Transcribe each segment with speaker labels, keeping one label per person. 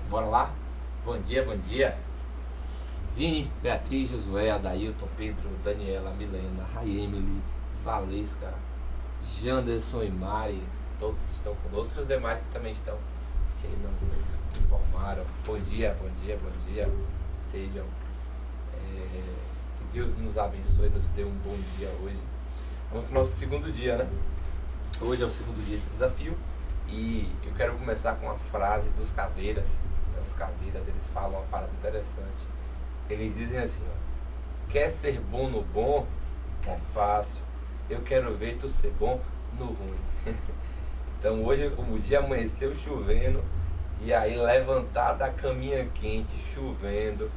Speaker 1: Bora lá? Bom dia, bom dia. Vini, Beatriz, Josué, Adailton, Pedro, Daniela, Milena, Raemily, Valesca, Janderson e Mari, todos que estão conosco e os demais que também estão, que aí não informaram. Bom dia, bom dia, bom dia. Sejam, que Deus nos abençoe, nos dê um bom dia hoje. Vamos para o nosso segundo dia, né? Hoje é o segundo dia de desafio e eu quero começar com uma frase dos Caveiras. Os Caveiras, eles falam uma parada interessante. Eles dizem assim, ó: quer ser bom no bom? É fácil. Eu quero ver tu ser bom no ruim. Então hoje o dia amanheceu chovendo, e aí levantar da caminha quente, chovendo,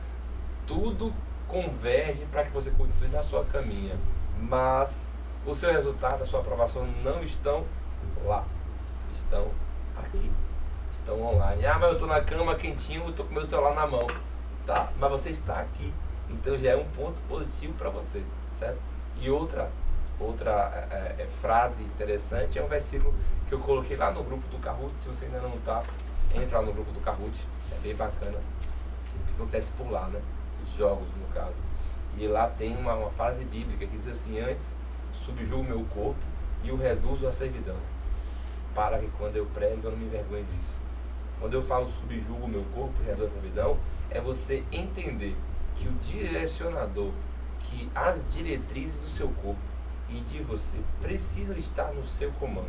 Speaker 1: tudo converge para que você continue na sua caminha. Mas o seu resultado, a sua aprovação não estão lá, estão aqui, estão online. Ah, mas eu estou na cama quentinho, eu estou com meu celular na mão. Tá, mas você está aqui, então já é um ponto positivo para você, certo? E outra frase interessante é um versículo que eu coloquei lá no grupo do Kahoot. Se você ainda não está, entra lá no grupo do Kahoot, é bem bacana o que acontece por lá, né? Os jogos, no caso. E lá tem uma frase bíblica que diz assim: antes subjugo o meu corpo e o reduzo à servidão, para que quando eu prego eu não me envergonhe disso. Quando eu falo subjugo o meu corpo e reduzo a servidão, é você entender que o direcionador, que as diretrizes do seu corpo e de você precisam estar no seu comando.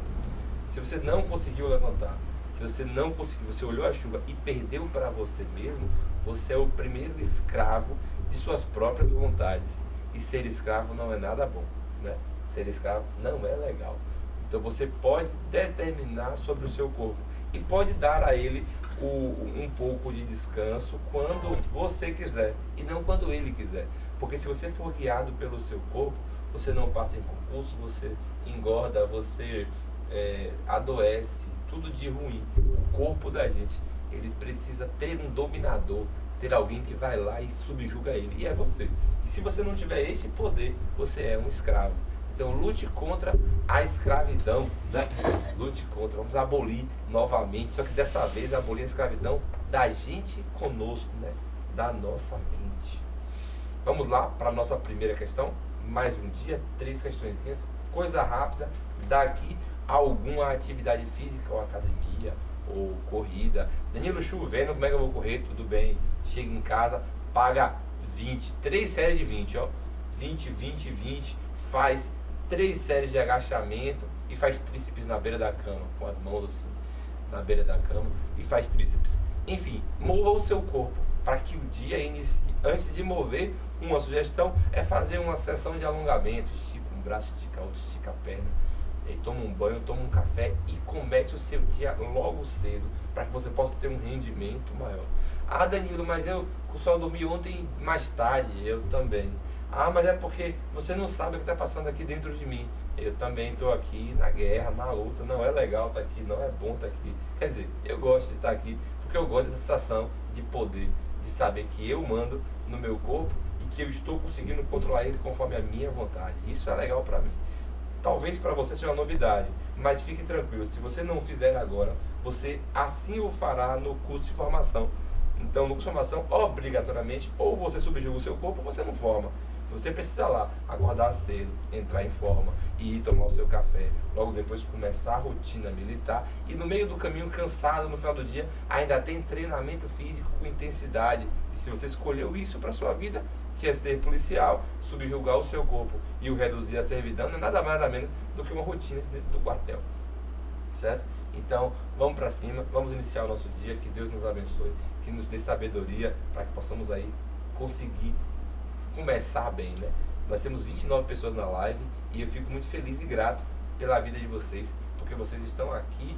Speaker 1: Se você não conseguiu levantar, se você não conseguiu, você olhou a chuva e perdeu para você mesmo, você é o primeiro escravo de suas próprias vontades. E ser escravo não é nada bom, né? Ser escravo não é legal. Então você pode determinar sobre o seu corpo e pode dar a ele um pouco de descanso quando você quiser e não quando ele quiser. Porque se você for guiado pelo seu corpo, você não passa em concurso, você engorda, você adoece, tudo de ruim. O corpo da gente, ele precisa ter um dominador, ter alguém que vai lá e subjuga ele, e é você. E se você não tiver este poder, você é um escravo. Então lute contra a escravidão, né? Lute contra, vamos abolir novamente, só que dessa vez abolir a escravidão da gente conosco, né? Da nossa mente. Vamos lá para a nossa primeira questão. Mais um dia, 3 questõezinhas, coisa rápida. Daqui a alguma atividade física, ou academia, ou corrida. Danilo, chovendo, como é que eu vou correr? Tudo bem, chega em casa, paga 20, 3 séries de 20, ó. 20, 20, 20, faz 3 séries de agachamento e faz tríceps na beira da cama, com as mãos assim, na beira da cama, e faz tríceps. Enfim, mova o seu corpo para que o dia inicie. Antes de mover, uma sugestão é fazer uma sessão de alongamento. Estica um braço, estica outro, estica a perna, e toma um banho, toma um café e comece o seu dia logo cedo, para que você possa ter um rendimento maior. Ah, Danilo, mas eu só dormi ontem mais tarde. Eu também. Ah, mas é porque você não sabe o que está passando aqui dentro de mim. Eu também estou aqui na guerra, na luta. Não é legal estar aqui, não é bom estar aqui. Quer dizer, eu gosto de estar aqui porque eu gosto dessa sensação de poder, de saber que eu mando no meu corpo e que eu estou conseguindo controlar ele conforme a minha vontade. Isso é legal para mim. Talvez para você seja uma novidade, mas fique tranquilo, se você não fizer agora, você assim o fará no curso de formação. Então, no curso de formação, obrigatoriamente, ou você subjuga o seu corpo ou você não forma. Você precisa lá acordar cedo, entrar em forma e ir tomar o seu café. Logo depois começar a rotina militar e no meio do caminho, cansado no final do dia, ainda tem treinamento físico com intensidade. E se você escolheu isso para sua vida, que é ser policial, subjugar o seu corpo e o reduzir à servidão, não é nada mais nada menos do que uma rotina dentro do quartel, certo? Então vamos para cima, vamos iniciar o nosso dia. Que Deus nos abençoe, que nos dê sabedoria para que possamos aí conseguir começar bem, né? Nós temos 29 pessoas na live e eu fico muito feliz e grato pela vida de vocês, porque vocês estão aqui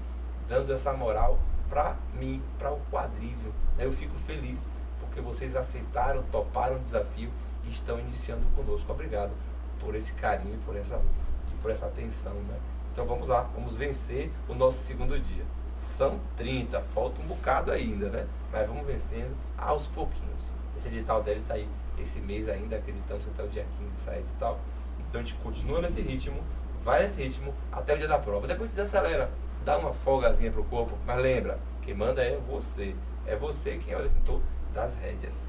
Speaker 1: dando essa moral para mim, para o quadrívio, né? Eu fico feliz porque vocês aceitaram, toparam o desafio e estão iniciando conosco. Obrigado por esse carinho e por essa atenção, né? Então vamos lá, vamos vencer o nosso segundo dia. São 30, falta um bocado ainda, né? Mas vamos vencendo aos pouquinhos. Esse edital deve sair esse mês ainda, acreditamos que até o dia 15 sai edital. Então a gente continua nesse ritmo, vai nesse ritmo até o dia da prova. Depois desacelera, dá uma folgazinha pro corpo, mas lembra, Quem manda é você. É você quem é o detentor das rédeas.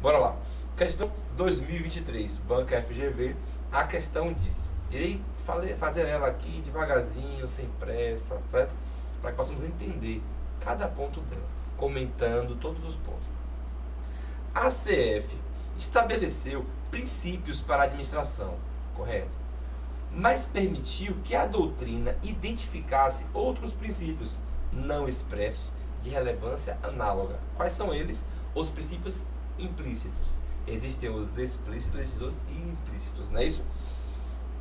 Speaker 1: Bora lá. Questão 2023, Banca FGV. A questão diz: irei fazer ela aqui devagarzinho, sem pressa, certo? Para que possamos entender cada ponto dela, comentando todos os pontos. A CF estabeleceu princípios para a administração, correto? Mas permitiu que a doutrina identificasse outros princípios não expressos de relevância análoga. Quais são eles? Os princípios implícitos. Existem os explícitos e os implícitos, não é isso?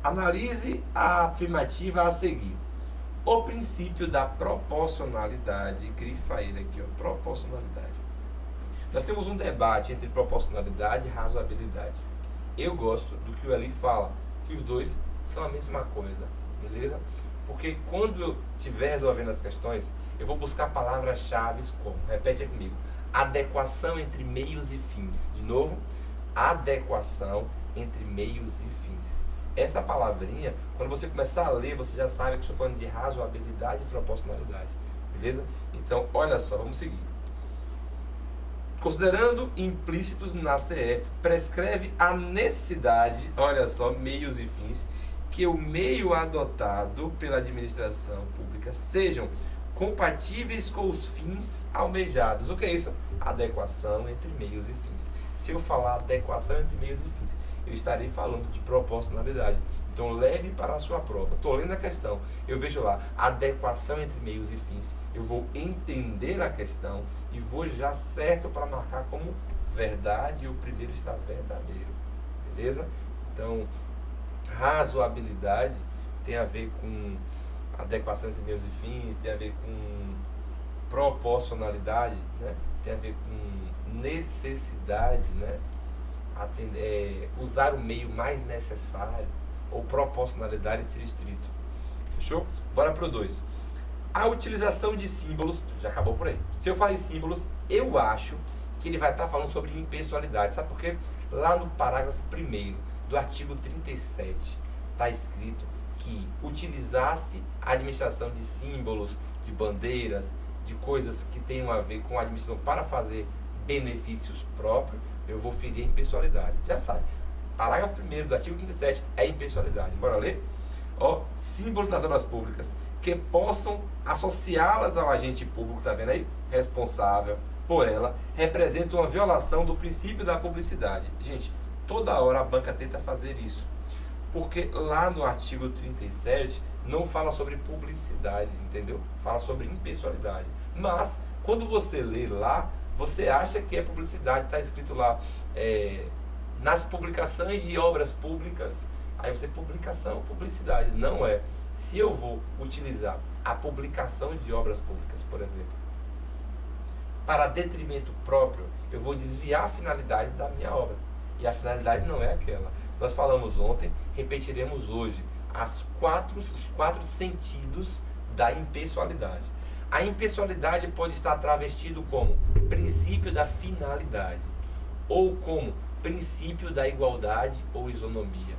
Speaker 1: Analise a afirmativa a seguir. O princípio da proporcionalidade, grifa ele aqui, ó, proporcionalidade. Nós temos um debate entre proporcionalidade e razoabilidade. Eu gosto do que o Eli fala, que os dois são a mesma coisa, beleza? Porque quando eu estiver resolvendo as questões, eu vou buscar palavras-chave como, repete aí comigo, adequação entre meios e fins. De novo, adequação entre meios e fins. Essa palavrinha, quando você começar a ler, você já sabe que estou falando de razoabilidade e proporcionalidade, beleza? Então, olha só, vamos seguir. Considerando implícitos na CF, prescreve a necessidade, olha só, meios e fins, que o meio adotado pela administração pública sejam compatíveis com os fins almejados. O que é isso? Adequação entre meios e fins. Se eu falar adequação entre meios e fins, eu estarei falando de proporcionalidade. Então leve para a sua prova. Estou lendo a questão, eu vejo lá, adequação entre meios e fins. Eu vou entender a questão e vou já certo para marcar como verdade e o primeiro está verdadeiro. Beleza? Então, razoabilidade tem a ver com adequação entre meios e fins, tem a ver com proporcionalidade, né? Tem a ver com necessidade, né? Usar o meio mais necessário, ou proporcionalidade ser estrito. Fechou? Bora pro 2. A utilização de símbolos, já acabou por aí. Se eu falar em símbolos, eu acho que ele vai estar falando sobre impessoalidade. Sabe por quê? Lá no parágrafo 1º do artigo 37 está escrito que utilizasse a administração de símbolos, de bandeiras, de coisas que tenham a ver com a administração para fazer benefícios próprios, eu vou ferir a impessoalidade. Já sabe. Parágrafo 1º do artigo 37 é impessoalidade. Bora ler? Ó, símbolos das obras públicas que possam associá-las ao agente público, tá vendo aí? Responsável por ela, representam uma violação do princípio da publicidade. Gente, toda hora a banca tenta fazer isso. Porque lá no artigo 37 não fala sobre publicidade, entendeu? Fala sobre impessoalidade. Mas, quando você lê lá, você acha que é publicidade, está escrito lá, nas publicações de obras públicas, aí você, publicação, publicidade. Não é. Se eu vou utilizar a publicação de obras públicas, por exemplo, para detrimento próprio, eu vou desviar a finalidade da minha obra. E a finalidade não é aquela. Nós falamos ontem, repetiremos hoje, os quatro sentidos da impessoalidade. A impessoalidade pode estar travestido como princípio da finalidade, ou como princípio da igualdade ou isonomia,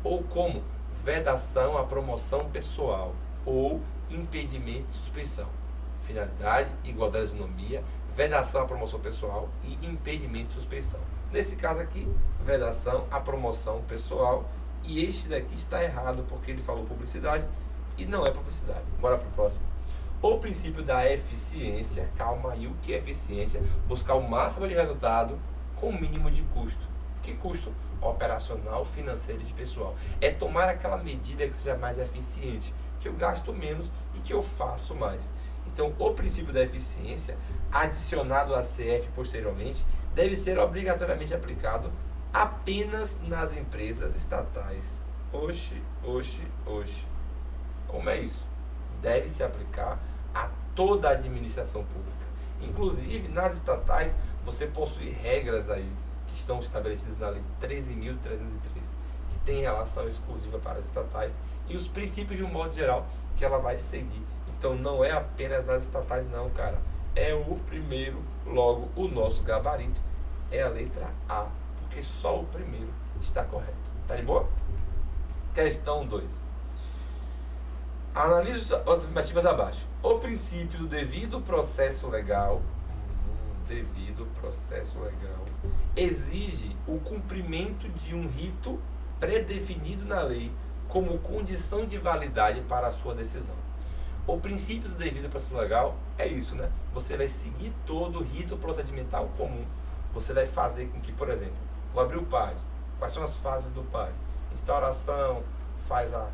Speaker 1: ou como vedação à promoção pessoal, ou impedimento de suspeição. Finalidade, igualdade e isonomia, vedação à promoção pessoal e impedimento de suspeição. Nesse caso aqui, vedação à promoção pessoal, e este daqui está errado porque ele falou publicidade e não é publicidade. Bora para o próximo. O princípio da eficiência, calma aí, o que é eficiência? Buscar o máximo de resultado com o mínimo de custo. Que custo? Operacional, financeiro e de pessoal. É tomar aquela medida que seja mais eficiente, que eu gasto menos e que eu faço mais. Então, o princípio da eficiência, adicionado à CF posteriormente, deve ser obrigatoriamente aplicado apenas nas empresas estatais. Oxe. Como é isso? Deve se aplicar a toda a administração pública. Inclusive, nas estatais, você possui regras aí que estão estabelecidas na Lei 13.303, que tem relação exclusiva para as estatais, e os princípios de um modo geral que ela vai seguir. Então não é apenas nas estatais não, cara. É o primeiro, logo o nosso gabarito é a letra A, porque só o primeiro está correto. Tá de boa? Questão 2. Analise as afirmativas abaixo. O princípio do devido processo legal exige o cumprimento de um rito predefinido na lei como condição de validade para a sua decisão. O princípio do devido processo legal é isso, né? Você vai seguir todo o rito procedimental comum. Você vai fazer com que, por exemplo, vou abrir o PAD. Quais são as fases do PAD? Instauração, faz a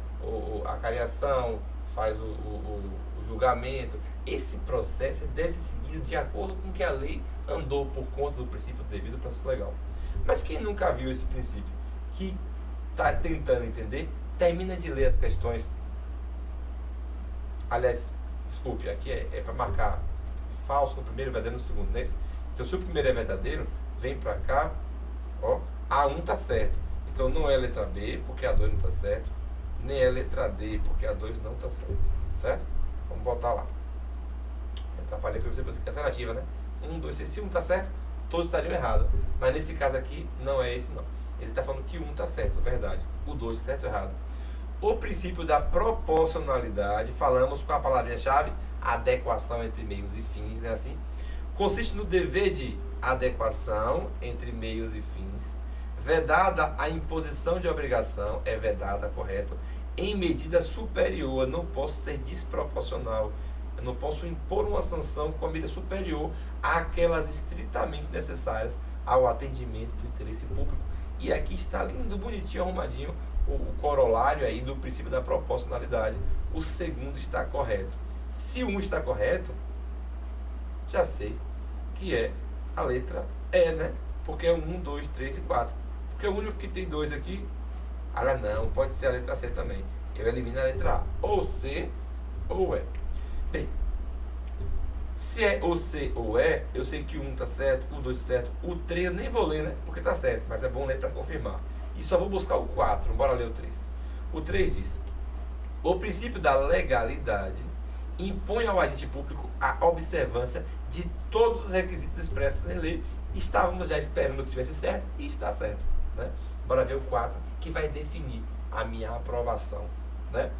Speaker 1: cariação, faz o julgamento. Esse processo deve ser seguido de acordo com que a lei andou por conta do princípio do devido processo legal. Mas quem nunca viu esse princípio, que está tentando entender, termina de ler as questões. Aliás, desculpe, aqui é para marcar falso no primeiro e verdadeiro no segundo, né? Então, se o primeiro é verdadeiro, vem para cá, ó, A1 está certo. Então, não é a letra B, porque a 2 não está certo, nem é a letra D, porque a 2 não está certo. Certo? Vamos voltar lá. Atrapalhei para você fazer alternativa, né? 1, 2, 3, se 1 está certo, todos estariam errados. Mas nesse caso aqui, não é esse não. Ele está falando que 1 está certo, verdade. O 2 está certo ou errado. O princípio da proporcionalidade, falamos com a palavrinha-chave, adequação entre meios e fins, né? Assim, consiste no dever de adequação entre meios e fins, vedada a imposição de obrigação, é vedada, correto, em medida superior. Eu não posso ser desproporcional, eu não posso impor uma sanção com a medida superior àquelas estritamente necessárias ao atendimento do interesse público. E aqui está lindo, bonitinho, arrumadinho, o corolário aí do princípio da proporcionalidade. O segundo está correto. Se um está correto, já sei que é a letra E, né? Porque é 1, 2, 3 e 4. Porque o único que tem 2 aqui, não, pode ser a letra C também. Eu elimino a letra A. Ou C ou E. Bem, se é ou C ou E, eu sei que o 1 está certo, o 2 está certo, o 3 eu nem vou ler, né? Porque está certo, mas é bom ler para confirmar. E só vou buscar o 4, bora ler o 3. O 3 diz: o princípio da legalidade impõe ao agente público a observância de todos os requisitos expressos em lei. Estávamos já esperando que tivesse certo e está certo, né? Bora ver o 4, que vai definir a minha aprovação, né?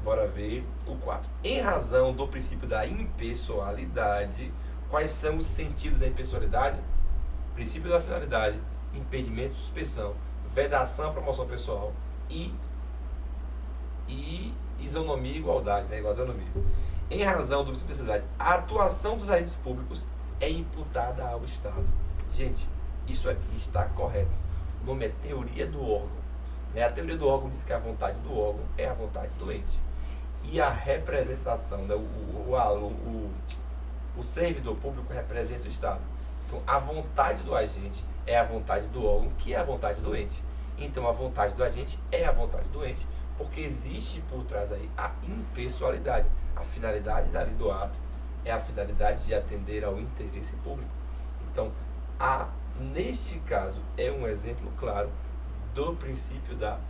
Speaker 1: Bora ver o 4. Em razão do princípio da impessoalidade, quais são os sentidos da impessoalidade? Princípio da finalidade, impedimento, suspensão, vedação à promoção pessoal e isonomia e igualdade, né? Igual a isonomia. Em razão do princípio da finalidade, a atuação dos agentes públicos é imputada ao Estado. Gente, isso aqui está correto. O nome é teoria do órgão. A teoria do órgão diz que a vontade do órgão é a vontade do ente. E a representação, né? O servidor público representa o Estado. Então, a vontade do agente é a vontade do órgão, que é a vontade do ente. Então, a vontade do agente é a vontade do ente, porque existe por trás aí a impessoalidade. A finalidade dali do ato é a finalidade de atender ao interesse público. Então, neste caso, é um exemplo claro do princípio da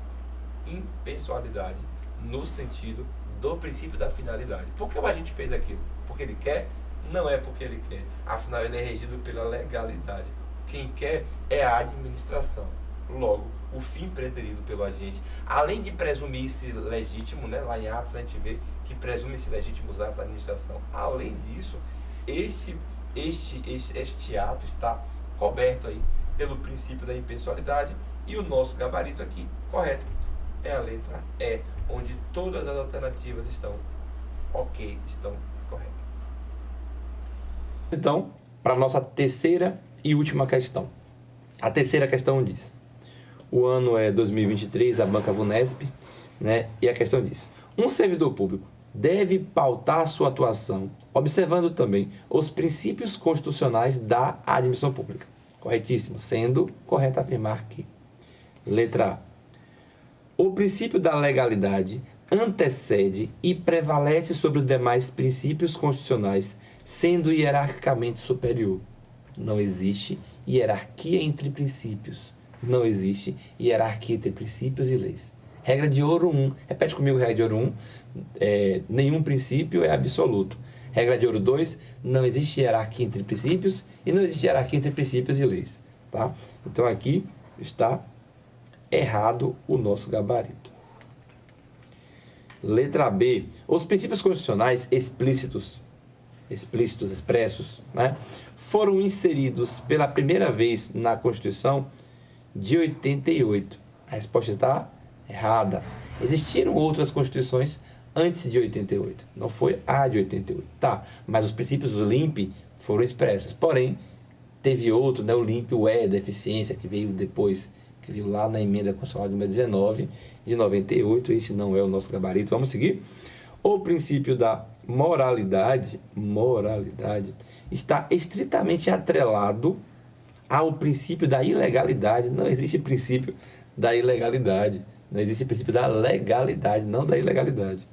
Speaker 1: impessoalidade, no sentido do princípio da finalidade. Por que o agente fez aquilo? Porque ele quer? Não é porque ele quer. Afinal, ele é regido pela legalidade. Quem quer é a administração. Logo, o fim preterido pelo agente, além de presumir-se legítimo, né? Lá em Atos a gente vê que presume-se legítimo usar essa administração. Além disso, este ato está coberto aí pelo princípio da impessoalidade, e o nosso gabarito aqui, correto, é a letra E, onde todas as alternativas estão ok, estão corretas. Então, para a nossa terceira e última questão. A terceira questão diz: o ano é 2023, a banca Vunesp, né? E a questão diz: um servidor público deve pautar sua atuação observando também os princípios constitucionais da administração pública. Corretíssimo, sendo correto afirmar que: letra A, o princípio da legalidade antecede e prevalece sobre os demais princípios constitucionais, sendo hierarquicamente superior. Não existe hierarquia entre princípios. Não existe hierarquia entre princípios e leis. Regra de ouro 1. Repete comigo, regra de ouro 1. Nenhum princípio é absoluto. Regra de ouro 2. Não existe hierarquia entre princípios e não existe hierarquia entre princípios e leis. Tá? Então aqui está errado o nosso gabarito.
Speaker 2: Letra B. Os princípios constitucionais expressos, né, foram inseridos pela primeira vez na Constituição de 88. A resposta está errada. Existiram outras constituições antes de 88. Não foi a de 88. Tá, mas os princípios do LIMP foram expressos. Porém, teve outro, né, o LIMP, o E da eficiência, que veio depois, que veio lá na emenda constitucional número 19 de 98. Esse não é o nosso gabarito. Vamos seguir? O princípio da moralidade está estritamente atrelado ao princípio da ilegalidade. Não existe princípio da ilegalidade. Não existe princípio da legalidade, não da ilegalidade.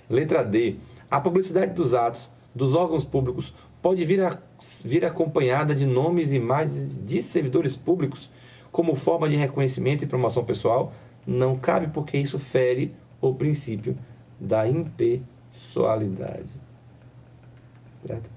Speaker 2: Letra D. A publicidade dos atos dos órgãos públicos pode vir acompanhada de nomes e imagens de servidores públicos como forma de reconhecimento e promoção pessoal. Não cabe, porque isso fere o princípio da impessoalidade. Certo?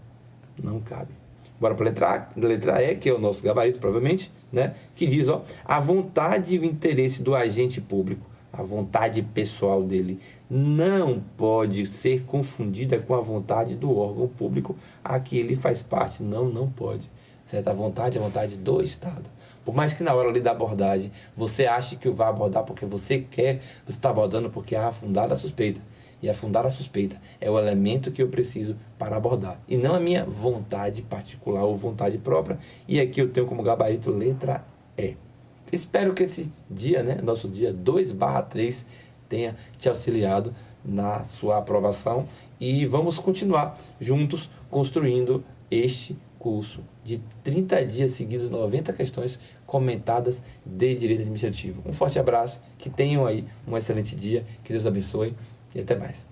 Speaker 2: Não cabe. Bora para a letra E, que é o nosso gabarito, provavelmente, né? Que diz, ó, a vontade e o interesse do agente público, a vontade pessoal dele, não pode ser confundida com a vontade do órgão público a que ele faz parte. Não pode. Certo? A vontade é a vontade do Estado. Por mais que na hora ali da abordagem você ache que vai abordar porque você quer, você está abordando porque há fundada suspeita. E a fundada suspeita é o elemento que eu preciso para abordar. E não a minha vontade particular ou vontade própria. E aqui eu tenho como gabarito letra E. Espero que esse dia, né, nosso dia 2/3, tenha te auxiliado na sua aprovação. E vamos continuar juntos construindo este curso de 30 dias seguidos, 90 questões comentadas de direito administrativo. Um forte abraço, que tenham aí um excelente dia, que Deus abençoe e até mais.